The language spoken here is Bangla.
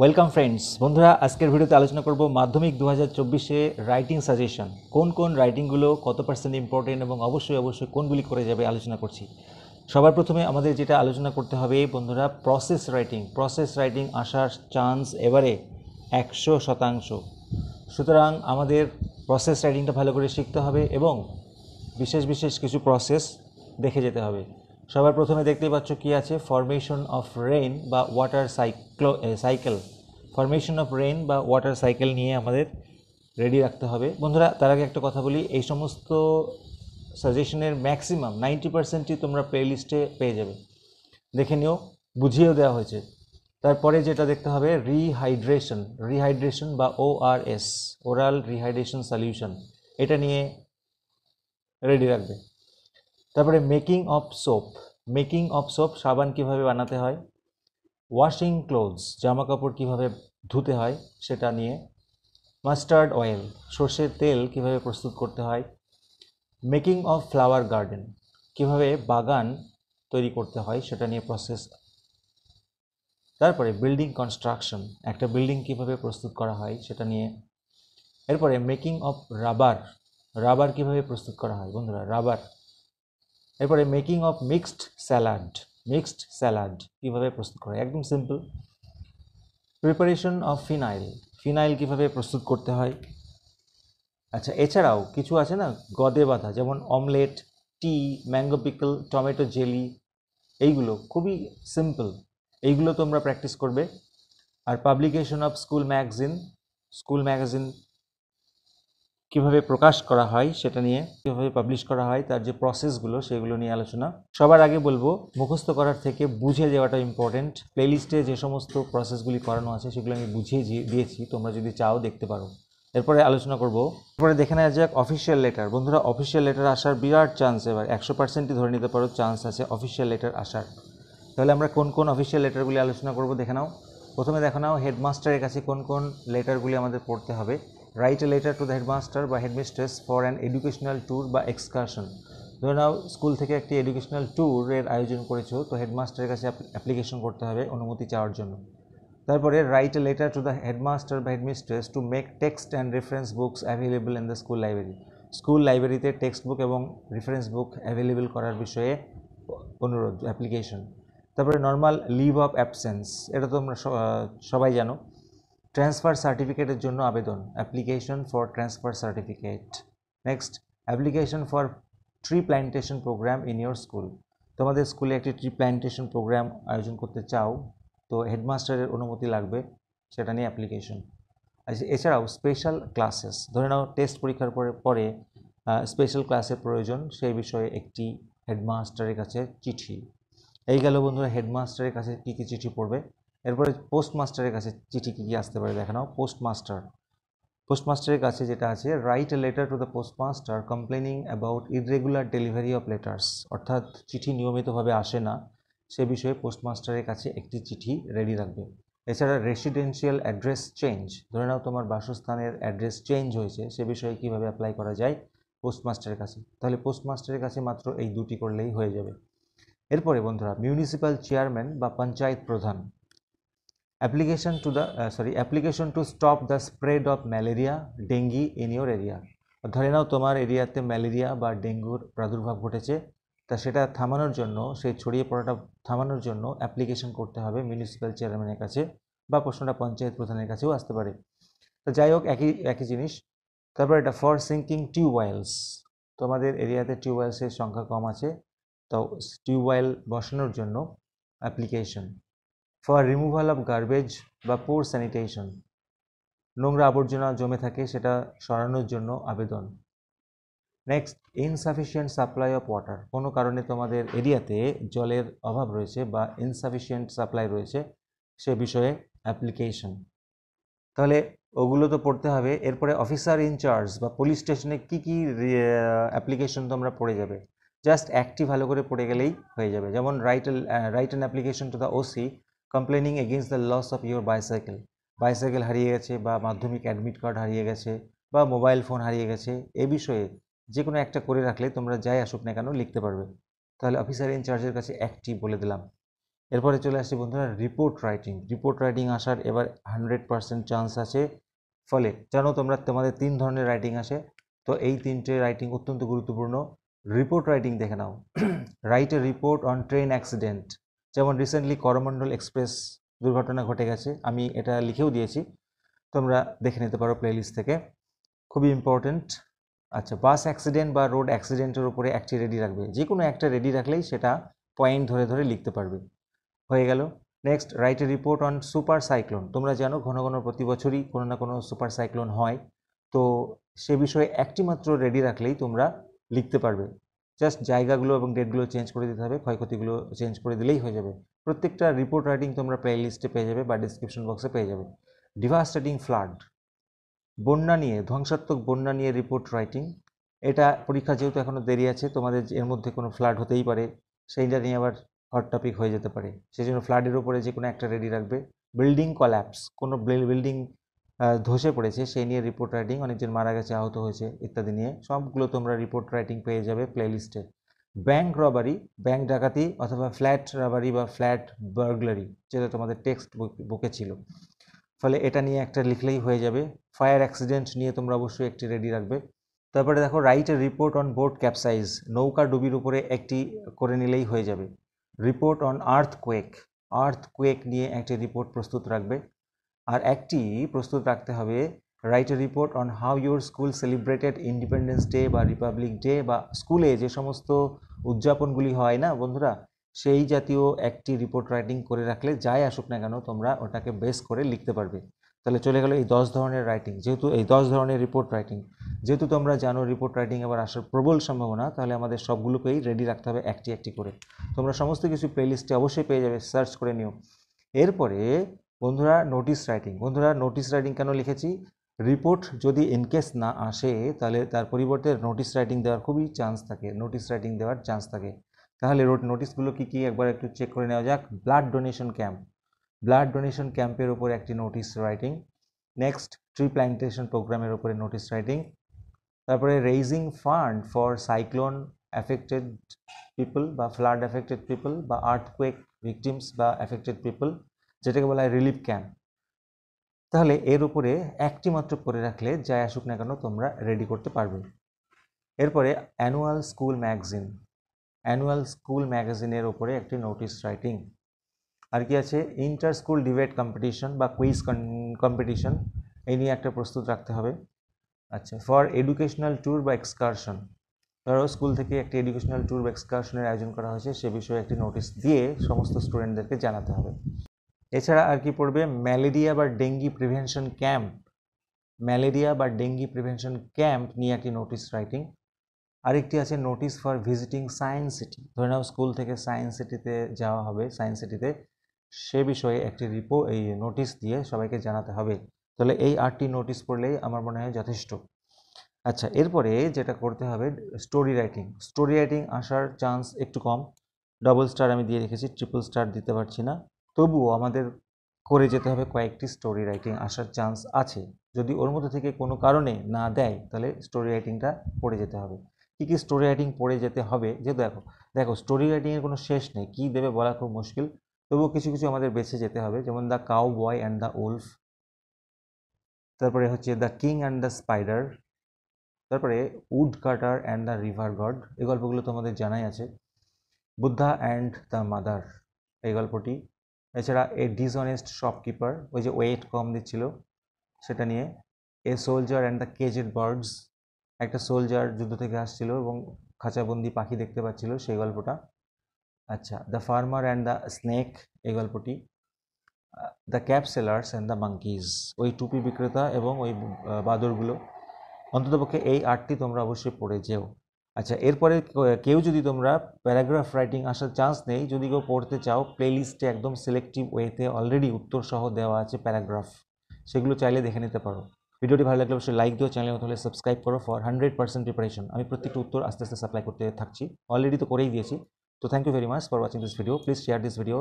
Welcome friends. বন্ধুরা, আজকের ভিডিওতে আলোচনা করব মাধ্যমিক 2024-এ রাইটিং সাজেশন। কোন কোন রাইটিংগুলো কত পার্সেন্ট ইম্পর্টেন্ট এবং অবশ্যই কোনগুলি করে যাবে আলোচনা করছি। সবার প্রথমে আমাদের যেটা আলোচনা করতে হবে বন্ধুরা, প্রসেস রাইটিং আসার চান্স এবারে 100%। সুতরাং আমাদের প্রসেস রাইটিংটা ভালো করে শিখতে হবে এবং বিশেষ কিছু প্রসেস দেখে যেতে হবে। সবার প্রথমে দেখতেই পাচ্ছ কি আছে, ফরমেশন অফ রেইন বা water cycle. Formation of rain বা ওয়াটার সাইকেল নিয়ে আমাদের রেডি রাখতে হবে। বন্ধুরা, তার আগে একটা কথা বলি, এই সমস্ত সাজেশনের ম্যাক্সিমাম 90%ই তোমরা প্লেলিস্টে পেয়ে যাবে, দেখে নিও, বুঝিয়েও দেওয়া হয়েছে। তারপরে যেটা দেখতে হবে, রিহাইড্রেশন বা ORS, ওরাল রিহাইড্রেশন সলিউশন, এটা নিয়ে রেডি রাখবে। তারপরে মেকিং অফ সোপ, সাবান কীভাবে বানাতে হয়। ওয়াশিং ক্লোথস, জামা কাপড় কীভাবে ধুতে হয় সেটা নিয়ে। মাস্টার্ড অয়েল, সর্ষের তেল কীভাবে প্রস্তুত করতে হয়। মেকিং অফ ফ্লাওয়ার গার্ডেন, কীভাবে বাগান তৈরি করতে হয় সেটা নিয়ে প্রসেস। তারপরে বিল্ডিং কনস্ট্রাকশন, একটা বিল্ডিং কীভাবে প্রস্তুত করা হয় সেটা নিয়ে। এরপরে মেকিং অফ রাবার কীভাবে প্রস্তুত করা হয় বন্ধুরা, রাবার। এরপরে মেকিং অফ মিক্সড স্যালাড কীভাবে প্রস্তুত করা হয়, একদম সিম্পল। প্রিপারেশন অফ ফিনাইল কীভাবে প্রস্তুত করতে হয়। আচ্ছা, এছাড়াও কিছু আছে না গদে বাঁধা, যেমন অমলেট, টি, ম্যাঙ্গো পিকল, টমেটো জেলি, এইগুলো খুবই সিম্পল, এইগুলো তোমরা প্র্যাকটিস করবে। আর পাবলিকেশন অফ স্কুল ম্যাগাজিন কীভাবে প্রকাশ করা হয় সেটা নিয়ে, কীভাবে পাবলিশ করা হয়, তার যে প্রসেসগুলো সেগুলো নিয়ে আলোচনা। সবার আগে বলবো, মুখস্থ করার থেকে বুঝে যাওয়াটা ইম্পর্টেন্ট। প্লেলিস্টে যে সমস্ত প্রসেসগুলি করানো আছে সেগুলো আমি বুঝিয়ে দিয়েছি, তোমরা যদি চাও দেখতে পারো। এরপরে আলোচনা করব, এরপরে দেখে নেওয়া যাক অফিসিয়াল লেটার। বন্ধুরা, অফিসিয়াল লেটার আসার বিরাট চান্স, এবার 100%ই ধরে নিতে পারো চান্স আছে অফিসিয়াল লেটার আসার। তাহলে আমরা কোন কোন অফিসিয়াল লেটারগুলি আলোচনা করব দেখে নাও। প্রথমে দেখে নাও হেডমাস্টারের কাছে কোন কোন লেটারগুলি আমাদের পড়তে হবে। Write a letter to the headmaster বা headmistress for an educational tour বা এক্সকারশন। ধরে নাও স্কুল থেকে একটি এডুকেশনাল ট্যুরের আয়োজন করেছো, তো হেডমাস্টারের কাছে অ্যাপ্লিকেশন করতে হবে অনুমতি চাওয়ার জন্য। তারপরে write a letter to the headmaster বা headmistress to make text and reference books available in the school library. School লাইব্রেরিতে টেক্সট বুক এবং রেফারেন্স বুক অ্যাভেলেবল করার বিষয়ে অনুরোধ, অ্যাপ্লিকেশন। তারপরে নর্মাল লিভ অফ অ্যাবসেন্স, এটা তো আমরা সবাই জানো। ট্রান্সফার সার্টিফিকেটের জন্য আবেদন, application for transfer certificate. Next, application for tree plantation programme in your school. তোমাদের স্কুলে একটি ট্রি প্ল্যান্টেশন প্রোগ্রাম আয়োজন করতে চাও, তো হেডমাস্টারের অনুমতি লাগবে, সেটা নিয়ে অ্যাপ্লিকেশন। আচ্ছা, এছাড়াও স্পেশাল ক্লাসেস, ধরে নাও টেস্ট পরীক্ষার পরে স্পেশাল ক্লাসের প্রয়োজন, সেই বিষয়ে একটি হেডমাস্টারের কাছে চিঠি। এই গেল বন্ধুরা হেডমাস্টারের কাছে কী কী চিঠি পড়বে। এরপরে পোস্টমাস্টারের কাছে চিঠি কী কী আসতে পারে দেখে নাও। পোস্টমাস্টারের কাছে যেটা আছে, right a letter to the postmaster complaining about irregular delivery of letters, অর্থাৎ চিঠি নিয়মিতভাবে আসে না, সে বিষয়ে পোস্টমাস্টারের কাছে একটি চিঠি রেডি রাখবে। এছাড়া রেসিডেন্সিয়াল অ্যাড্রেস চেঞ্জ, ধরে নাও তোমার বাসস্থানের অ্যাড্রেস চেঞ্জ হয়েছে, সে বিষয়ে কীভাবে অ্যাপ্লাই করা যায় পোস্টমাস্টারের কাছে। তাহলে পোস্টমাস্টারের কাছে মাত্র এই দুটি করলেই হয়ে যাবে। এরপরে বন্ধুরা, মিউনিসিপ্যাল চেয়ারম্যান বা পঞ্চায়েত প্রধান, application to stop the spread of malaria dengue in your area. ধরে নাও তোমার এরিয়াতে ম্যালেরিয়া বা ডেঙ্গুর প্রাদুর্ভাব ঘটেছে, তা সেটা থামানোর জন্য, সেই ছড়িয়ে পড়াটা থামানোর জন্য অ্যাপ্লিকেশন করতে হবে মিউনিসিপ্যাল চেয়ারম্যানের কাছে, বা প্রশ্নটা পঞ্চায়েত প্রধানের কাছেও আসতে পারে। তো যাই হোক, একই জিনিস। তারপর এটা ফর সিঙ্কিং টিউবওয়েলস, তোমাদের এরিয়াতে টিউবওয়েলসের সংখ্যা কম আছে, তো টিউবওয়েল বসানোর জন্য application. For removal of garbage বা পুর স্যানিটেশন, নোংরা আবর্জনা জমে থাকে সেটা সরানোর জন্য আবেদন। Next, insufficient supply of water, কোনো কারণে তোমাদের এরিয়াতে জলের অভাব রয়েছে বা ইনসাফিসিয়েন্ট সাপ্লাই রয়েছে, সে বিষয়ে অ্যাপ্লিকেশন। তাহলে ওগুলো তো পড়তে হবে। এরপরে অফিসার ইনচার্জ বা পুলিশ স্টেশনে কী কী অ্যাপ্লিকেশন তোমরা পড়ে যাবে, জাস্ট একটি ভালো করে পড়ে গেলেই হয়ে যাবে। যেমন write an application to the OC complaining against the loss of your bicycle হারিয়ে গেছে, বা মাধ্যমিক অ্যাডমিট কার্ড হারিয়ে গেছে, বা মোবাইল ফোন হারিয়ে গেছে, এ বিষয়ে যে কোনো একটা করে রাখলে তোমরা যাই আসুক না কেন লিখতে পারবে। তাহলে অফিসার ইনচার্জের কাছে একটি বলে দিলাম। এরপরে চলে আসছি বন্ধুরা রিপোর্ট রাইটিং। রিপোর্ট রাইটিং আসার এবার 100% চান্স আছে। ফলে জানো তোমরা তোমাদের 3 ধরনের রাইটিং আসে, তো এই 3টে রাইটিং অত্যন্ত গুরুত্বপূর্ণ। রিপোর্ট রাইটিং দেখে নাও। Write a report on train accident, যেমন রিসেন্টলি করমণ্ডল এক্সপ্রেস দুর্ঘটনা ঘটে গেছে, আমি এটা লিখেও দিয়েছি, তোমরা দেখে নিতে পারো প্লেলিস্ট থেকে, খুবই ইম্পর্টেন্ট। আচ্ছা, বাস অ্যাক্সিডেন্ট বা রোড অ্যাক্সিডেন্টের উপরে একটি রেডি রাখবে, যে কোনো একটা রেডি রাখলেই সেটা পয়েন্ট ধরে ধরে লিখতে পারবে। হয়ে গেল। Next, right a report on super cyclone. তোমরা জানো ঘন ঘন প্রতি বছরই কোনো না কোনো সুপার সাইক্লোন হয়, তো সে বিষয়ে একটি মাত্র রেডি রাখলেই তোমরা লিখতে পারবে। জাস্ট জায়গাগুলো এবং ডেটগুলো চেঞ্জ করে দিতে হবে, ক্ষয়ক্ষতিগুলো চেঞ্জ করে দিলেই হয়ে যাবে। প্রত্যেকটা রিপোর্ট রাইটিং তোমরা প্লে লিস্টে পেয়ে যাবে বা ডিসক্রিপশন বক্সে পেয়ে যাবে। ডিভাস্টেটিং ফ্লাড, বন্যা নিয়ে, ধ্বংসাত্মক বন্যা নিয়ে রিপোর্ট রাইটিং। এটা পরীক্ষা যেহেতু এখনও দেরি আছে, তোমাদের এর মধ্যে কোনো ফ্লাড হতেই পারে, সেইটা নিয়ে আবার হট টপিক হয়ে যেতে পারে, সেই জন্য ফ্লাডের উপরে যে কোনো একটা রেডি রাখবে। বিল্ডিং কল্যাপস, কোনো বিল্ডিং ধসে পড়েছে সেই নিয়ে রিপোর্ট রাইটিং, অনেকজন মারা গেছে, আহত হয়েছে ইত্যাদি নিয়ে, সবগুলো তোমরা রিপোর্ট রাইটিং পেয়ে যাবে প্লেলিস্টে। ব্যাংক রবারি, ব্যাংক ডাকাতি, অথবা ফ্ল্যাট রবারি বা ফ্ল্যাট বার্গলারি, যেটা তোমাদের টেক্সট বুকে ছিল, ফলে এটা নিয়ে একটা লিখলেই হয়ে যাবে। ফায়ার অ্যাক্সিডেন্ট নিয়ে তোমরা অবশ্যই একটি রেডি রাখবে। তারপরে দেখো, right a report on boat capsize, নৌকা ডুবির উপরে একটি করে নিলেই হয়ে যাবে। রিপোর্ট অন আর্থকোয়েক, আর্থকোয়েক নিয়ে একটি রিপোর্ট প্রস্তুত রাখবে। আর একটি প্রস্তুত রাখতে হবে, write a report on how your school celebrated independence day বা রিপাবলিক ডে, বা স্কুলে যে সমস্ত উদযাপনগুলি হয় না বন্ধুরা, সেই জাতীয় একটি রিপোর্ট রাইটিং করে রাখলে যাই আসুক না কেন তোমরা ওটাকে বেস করে লিখতে পারবে। তাহলে চলে গেল এই 10 ধরনের রাইটিং, যেহেতু এই 10 ধরনের রিপোর্ট রাইটিং, যেহেতু তোমরা জানো রিপোর্ট রাইটিং আবার আসার প্রবল সম্ভাবনা, তাহলে আমাদের সবগুলোকেই রেডি রাখতে হবে একটি একটি করে। তোমরা সমস্ত কিছু প্লেলিস্টে অবশ্যই পেয়ে যাবে, সার্চ করে নিও। এরপরে বন্ধুরা নোটিস রাইটিং। বন্ধুরা নোটিস রাইটিং কেন লিখেছি, রিপোর্ট যদি ইনকেস না আসে তাহলে তার পরিবর্তে নোটিস রাইটিং দেওয়ার খুবই চান্স থাকে, নোটিস রাইটিং দেওয়ার চান্স থাকে। তাহলে নোটিসগুলো কী কী একবার একটু চেক করে নেওয়া যাক। Blood donation camp, blood donation ক্যাম্পের উপর একটি notice writing. Next, tree plantation প্রোগ্রামের উপরে নোটিস রাইটিং। তারপরে raising fund for cyclone affected people বা ফ্লাড অ্যাফেক্টেড পিপল বা আর্থকুয়েক ভিকটিমস বা অ্যাফেক্টেড পিপল, যেটাকে বলা হয় রিলিফ ক্যাম্প। তাহলে এর উপরে একটি মাত্র করে রাখলে যাই আসুক না কেন তোমরা রেডি করতে পারবে। এরপরে annual school magazine, annual school ম্যাগাজিনের উপরে একটি নোটিস রাইটিং। আর কি আছে, ইন্টার স্কুল ডিবেট কম্পিটিশন বা কুইজ কম্পিটিশন, এই নিয়ে একটা প্রস্তুত রাখতে হবে। আচ্ছা, ফর এডুকেশনাল ট্যুর বা এক্সকারশন, ধরো স্কুল থেকে একটি এডুকেশনাল ট্যুর বা এক্সকারশনের আয়োজন করা হয়েছে, সে বিষয়ে একটি নোটিশ দিয়ে সমস্ত স্টুডেন্টদেরকে জানাতে হবে। এছাড়া আর কি পড়বে, ম্যালেরিয়া বা ডেঙ্গি প্রিভেনশন ক্যাম্প, ম্যালেরিয়া বা ডেঙ্গি প্রিভেনশন ক্যাম্প নিয়ে একটি নোটিশ রাইটিং। আরেকটি আছে notice for visiting science city, ধরে নাও স্কুল থেকে সায়েন্স সিটিতে যাওয়া হবে, সায়েন্স সিটিতে সে বিষয়ে একটি এই নোটিশ দিয়ে সবাইকে জানাতে হবে। তাহলে এই 8টি নোটিশ পড়লেই আমার মনে হয় যথেষ্ট। আচ্ছা, এরপরে যেটা করতে হবে, স্টোরি রাইটিং। স্টোরি রাইটিং আসার চান্স একটু কম, ডবল স্টার আমি দিয়ে রেখেছি, ট্রিপল স্টার দিতে পারছি না, তবুও আমাদের করে যেতে হবে, কয়েকটি স্টোরি রাইটিং আসার চান্স আছে। যদি ওর মধ্যে থেকে কোনো কারণে না দেয় তাহলে স্টোরি রাইটিংটা পড়ে যেতে হবে। কী কী স্টোরি রাইটিং পড়ে যেতে হবে, যে দেখো দেখো স্টোরি রাইটিংয়ের কোনো শেষ নেই, কী দেবে বলা খুব মুশকিল, তবুও কিছু কিছু আমাদের বেছে যেতে হবে, যেমন the cowboy and the wolf, তারপরে হচ্ছে the king and the spider, তারপরে woodcutter and the river god, এই গল্পগুলো তোমাদের জানাই আছে। বুদ্ধা অ্যান্ড দ্য মাদার, এই গল্পটি। এছাড়া এ ডিসঅনেস্ট শপকিপার, ওই যে ওয়েট কম দিচ্ছিল সেটা নিয়ে। A soldier and the caged birds, একটা সোলজার যুদ্ধ থেকে আসছিল এবং খাঁচাবন্দি পাখি দেখতে পাচ্ছিল, সেই গল্পটা। আচ্ছা, the farmer and the snake, এই গল্পটি। The cap sellers and the monkeys, ওই টুপি বিক্রেতা এবং ওই বাদরগুলো। অন্ততপক্ষে এই 8টি তোমরা অবশ্যই পড়ে যেও। আচ্ছা, এরপরে কেউ যদি তোমরা প্যারাগ্রাফ রাইটিং আসার চান্স নেই, যদি কেউ পড়তে চাও, প্লেলিস্টে একদম সিলেক্টিভ ওয়েতে অলরেডি উত্তর সহ দেওয়া আছে প্যারাগ্রাফ, সেগুলো চাইলে দেখে নিতে পারো। ভিডিওটি ভালো লাগলে অবশ্যই লাইক দিও, চ্যানেলের মতো হলে সাবস্ক্রাইব করো ফর 100% প্রিপারেশন। আমি প্রত্যেকটা উত্তর আস্তে আস্তে সাপ্লাই করতে থাকছি, অলরেডি তো করেই দিয়েছি। তো thank you very much for watching this video, please share this video